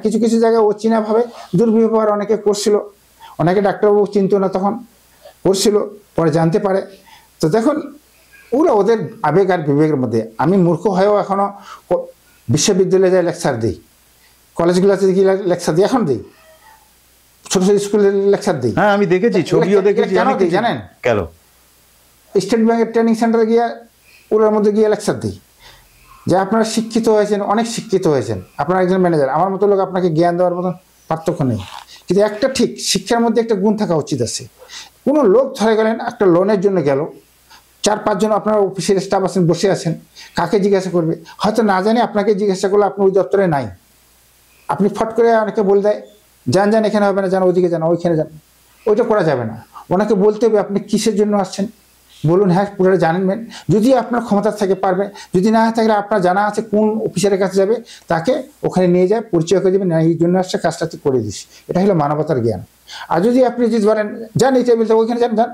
কিছু কিছু জায়গায় অচেনাভাবে দুর্ব্যবহার অনেকে করছিল, অনেকে ডাক্তারবাবু চিনত না, তখন করছিল, পরে জানতে পারে। তো দেখুন ওগুলো ওদের আবেগ আর বিবেকের মধ্যে। আমি মূর্খ হয়েও এখনও বিশ্ববিদ্যালয়ে যাই লেকচার দিই, কলেজগুলোতে গিয়ে লেকচার দিই, এখন দিই, ছোট ছোট স্কুলে লেকচার দিই। হ্যাঁ আমি দেখেছি, ছবিও দেখেছি। কেন দিই জানেন? কেন? স্টেট ব্যাংকের ট্রেনিং সেন্টারে গিয়ে ওর মধ্যে গিয়ে লেকচার দিই যে আপনারা শিক্ষিত হয়েছেন, অনেক শিক্ষিত হয়েছেন, আপনারা একজন ম্যানেজার, আমার মতো লোক আপনাকে জ্ঞান দেওয়ার মতন পার্থক্য নেই, কিন্তু একটা ঠিক শিক্ষার মধ্যে একটা গুণ থাকা উচিত আছে। কোনো লোক ধরে গেলেন একটা লোনের জন্য গেল, 4-5 জন আপনার অফিসের স্টাফ আছেন, বসে আছেন, কাকে জিজ্ঞাসা করবে? হয়তো না জানি আপনাকে জিজ্ঞাসা করলে আপনি ওই দপ্তরে নাই, আপনি ফট করে অনেকে বলে দেয় যান এখানে হবে না, যান ওইদিকে যান, ওইখানে যান, ওইটা করা যাবে না। ওনাকে বলতে হবে আপনি কিসের জন্য আসছেন, বলুন হ্যাঁ পুরো জানেন, যদি আপনার ক্ষমতা থাকে পারবে, যদি না থাকলে আপনার জানা আছে কোন অফিসারের কাছে যাবে, তাকে ওখানে নিয়ে যায়, পরিচয় করে দেবেন, এই জন্য আসছে, কাজটা তুই করে দিস। এটা হলো মানবতার জ্ঞান। আর যদি আপনি যদি ধরেন যান এই টেবিলটা ওইখানে যান,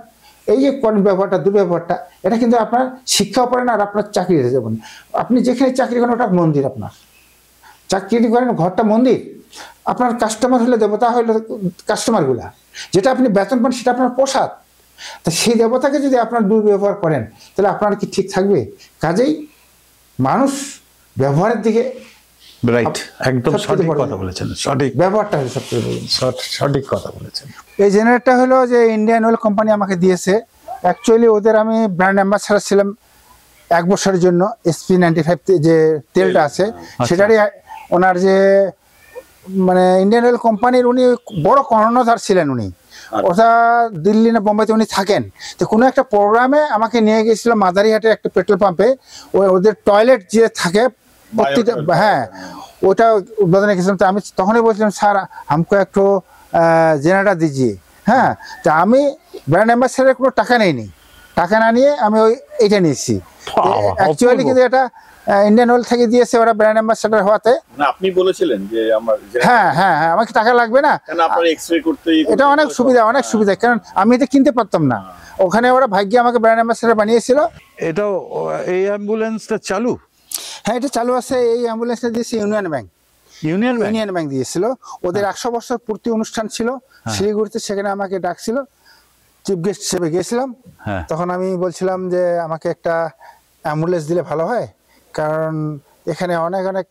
এই যে কর্ম ব্যবহারটা, দুর্ব্যবহারটা, এটা কিন্তু আপনার শিক্ষাও পড়েন আর আপনার চাকরি হয়ে যাবেন। আপনি যেখানে চাকরি করেন ওটা মন্দির, আপনার চাকরি করেন ঘরটা মন্দির, আপনার কাস্টমার হলে দেবতা হইলে কাস্টমারগুলা, যেটা আপনি বেতন পান সেটা আপনার প্রসাদ। তা সেই দেবতাকে যদি আপনার দুর্ব্যবহার করেন তাহলে আপনার কি ঠিক থাকবে? কাজেই মানুষ ব্যবহারের দিকে, রাইট, একদম সঠিক কথা বলেছেন, সঠিক ব্যবহারটা হলো সবচেয়ে সঠিক কথা বলেছেন। এই জেনারেটরটা হলো যে ইন্ডিয়ান অয়েল কোম্পানি আমাকে দিয়েছে। অ্যাকচুয়ালি ওদের আমি ব্র্যান্ড অ্যাম্বাসাডার ছিলাম 1 বছরের জন্য। SP95 যে তেলটা আছে সেটারই ওনার যে মানে ইন্ডিয়ান অয়েল কোম্পানির উনি বড় কর্ণধার ছিলেন। উনি ওটা দিল্লি না বোম্বাইতে উনি থাকেন। তো কোনো একটা প্রোগ্রামে আমাকে নিয়ে গিয়েছিল মাদারিহাটের একটা পেট্রোল পাম্পে, ওদের টয়লেট যে থাকে প্রত্যেকটা, হ্যাঁ ওটা উদ্বোধনে গেছিলাম। তো আমি তখনই বলছিলাম স্যার আমাকে একটু জেনারেটর দিজিয়ে। হ্যাঁ, তা আমি ব্র্যান্ড অ্যাম্বাসেডারের কোনো টাকা নেইনি, টাকা না নিয়ে আমি এইটা নিয়েছি। অ্যাকচুয়ালি কিন্তু এটা ইন্ডিয়ান অয়েল থেকে দিয়েছে ওরা ব্র্যান্ড অ্যাম্বাসেডার হওয়াতে। আপনি বলেছিলেন যে আমার হ্যাঁ হ্যাঁ হ্যাঁ আমাকে টাকা লাগবে না, এটা অনেক সুবিধা, অনেক সুবিধা, কারণ আমি এটা কিনতে পারতাম না। ওখানে ওরা ভাগ্যে আমাকে ব্র্যান্ড অ্যাম্বাসেডার বানিয়েছিল। এটাও এই অ্যাম্বুলেন্সটা চালু? হ্যাঁ এটা চালু আছে। এই অ্যাম্বুলেন্সটা দিয়েছে ইউনিয়ন ব্যাংক। ইউনিয়ন ব্যাংক দিয়েছিল। ওদের 100 বছর পূর্তি অনুষ্ঠান ছিল শিলিগুড়িতে, সেখানে আমাকে ডাকছিল, চিফ গেস্ট হিসেবে গিয়েছিলাম। তখন আমি বলছিলাম যে আমাকে একটা অ্যাম্বুলেন্স দিলে ভালো হয়, কারণ এখানে অনেক অনেক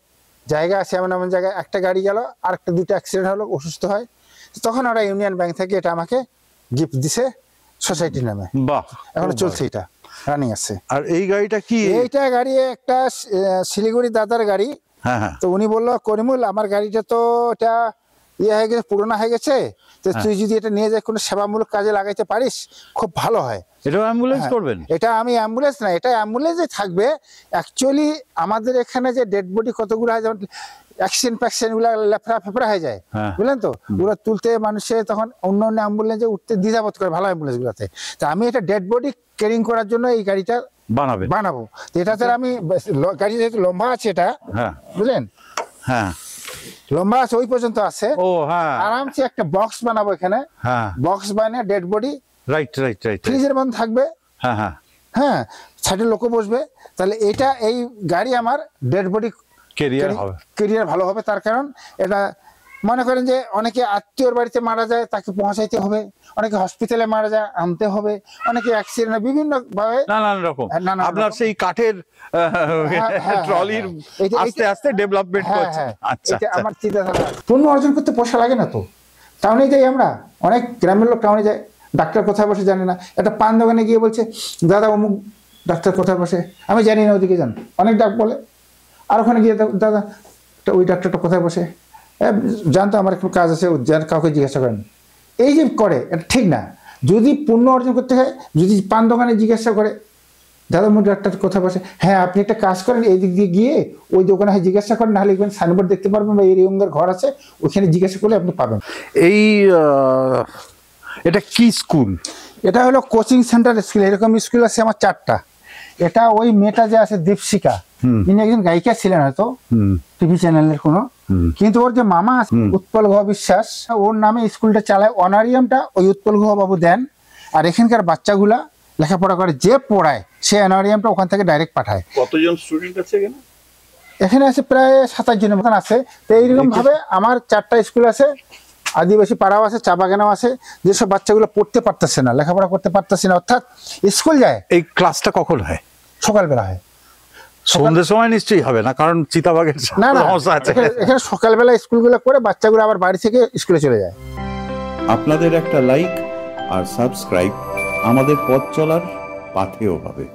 জায়গা আছে, এমন এমন জায়গায় একটা গাড়ি গেল আর একটা 2টা অ্যাক্সিডেন্ট হলো, অসুস্থ হয়। তখন ওরা ইউনিয়ন ব্যাংক থেকে এটা আমাকে গিফট দিছে সোসাইটির নামে। বাহ, এখনো চলছে, এটা রানিং আছে। আর এই গাড়িটা কি? এইটা গাড়ি একটা শিলিগুড়ি দাদার গাড়ি। তো উনি বললো করিমুল আমার গাড়িটা তো এটা ইয়ে হয়ে গেছে, পুরোনো হয়ে গেছে, তো তুই যদি এটা নিয়ে যায় কোনো সেবামূলক কাজে লাগাইতে পারিস খুব ভালো হয়। এটা অ্যাম্বুলেন্স করবেন? এটা আমি অ্যাম্বুলেন্স না, এটা অ্যাম্বুলেন্সে থাকবে। অ্যাকচুয়ালি আমাদের এখানে যে ডেড বডি কতগুলো হয়, যেমন অ্যাক্সিডেন্ট ফ্যাক্সিডেন্ট লেফড়া ফেফড়া হয়ে যায়, বুঝলেন তো, ওগুলো তুলতে মানুষের তখন অন্য অন্য অ্যাম্বুলেন্সে উঠতে দ্বিধাবোধ করে, ভালো অ্যাম্বুলেন্স গুলোতে। তো আমি এটা ডেড বডি ক্যারিং করার জন্য এই গাড়িটা বানাবো। তো এটাতে আমি গাড়ি যেহেতু লম্বা আছে এটা, বুঝলেন, হ্যাঁ লম্বা আছে, ওই পর্যন্ত আছে। আরামসে একটা বক্স বানাবো এখানে, বক্স বানিয়ে ডেড বডি ফ্রিজের মধ্যে থাকবে। হ্যাঁ, সাইডে লোকও বসবে। তাহলে এটা এই গাড়ি আমার ডেড বডি কেরিয়ার ভালো হবে। তার কারণ এটা মনে করেন যে অনেকে আত্মীয়র বাড়িতে মারা যায়, তাকে পৌঁছাইতে হবে, অনেকে হসপিটালে মারা যায়, আনতে হবে, অনেকে অ্যাক্সিডেন্ট, বিভিন্ন ভাবে নানান রকম। আপনার সেই কাঠের ট্রলির আস্তে আস্তে ডেভেলপমেন্ট করছে। আচ্ছা, এটা আমার চিন্তাধারা। পণ্য অর্জন করতে পয়সা লাগে না তো। টাউনে যাই আমরা, অনেক গ্রামের লোক টাউনে যায়, ডাক্তার কোথায় বসে জানে না। একটা পান দোকানে গিয়ে বলছে দাদা অমুক ডাক্তার কোথায় বসে, আমি জানি না, ওদিকে যান, অনেক ডাক বলে। আর ওখানে গিয়ে দাদা ওই ডাক্তারটা কোথায় বসে, জানতো আমার একটু কাজ আছে, কাউকে জিজ্ঞাসা করেন। এই যে করে এটা ঠিক না। যদি পণ্য অর্জন করতে হয়, যদি পান দোকানে জিজ্ঞাসা করে দাদা মোট ডাক্তার কোথায় বসে, হ্যাঁ আপনি একটা কাজ করেন, এই দিক দিয়ে গিয়ে ওই দোকানে জিজ্ঞাসা করেন, নাহলে সাইনবোর্ড দেখতে পারবেন, বা এই রকমের ঘর আছে, ওইখানে জিজ্ঞাসা করলে আপনি পাবেন। এই এটা কি স্কুল? এটা হলো কোচিং সেন্টার স্কুল। এরকম স্কুল আছে আমার 4টা। এটা ওই মেয়েটা যে আছে দীপশিকা, ইনি একজন গায়িকা ছিলেন হয়তো, টিভি চ্যানেলের কোনো, কিন্তু ওর যে মামা উৎপল গুহ বিশ্বাস, ওর নামে স্কুলটা চালায়। অনারিয়ামটা ওই উৎপল গুহ বাবু দেন, আর এখানকার বাচ্চাগুলা লেখাপড়া করে, যে পড়ায় সে অনারিয়ামটা ওখান থেকে ডাইরেক্ট পাঠায়। কতজন স্টুডেন্ট আছে এখানে? এখানে আছে প্রায় 27 জনের মতন আছে। তো এইরকম ভাবে আমার 4টা স্কুল আছে, আদিবাসী পাড়াও আছে, চা বাগানও আছে, যেসব বাচ্চাগুলো পড়তে পারতেছে না, লেখাপড়া করতে পারতেছে না, অর্থাৎ স্কুল যায়। এই ক্লাসটা কখন হয়? সকালবেলা হয়। সন্ধ্যের সময় নিশ্চয়ই হবে না, কারণ চিতাবাঘের না না, সমস্যা আছে। এখানে সকালবেলা স্কুলগুলো করে বাচ্চাগুলো আবার বাড়ি থেকে স্কুলে চলে যায়। আপনাদের একটা লাইক আর সাবস্ক্রাইব আমাদের পথ চলার পাথেয় হবে।